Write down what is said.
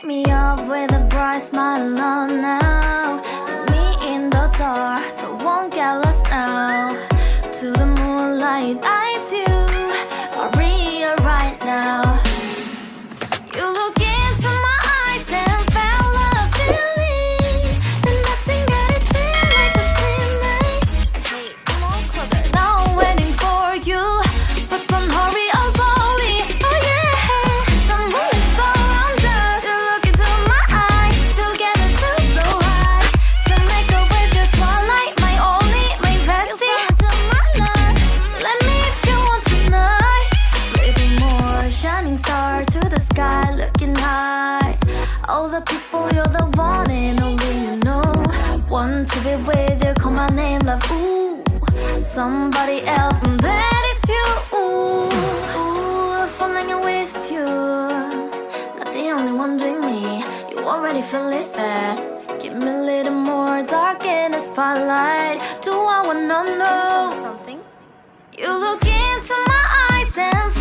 Wake me up with a bright smile on now. Put me in the dark, so won't get lost now. To the moonlight, eyes you, Maria right now. You look into my eyes and felt a feeling, and nothing got it feel like the same night. Hey, come on closer. Now I'm waiting for you, but don't hurry, oh slowly. Oh yeah, the moon is around us. You look into my eyes, together feel so high. To make a way the twilight, my only, my bestie. You come into my life, let me if you want tonight. Little more shining star to the sky, looking high. All the people, you're the one and only you know. Want to be with you, call my name, love, ooh. Somebody else, and that is you, ooh. Falling in with you, not the only one doing me. You already feel it there. Give me a little more dark in the spotlight. Do I wanna know something? You look into my eyes and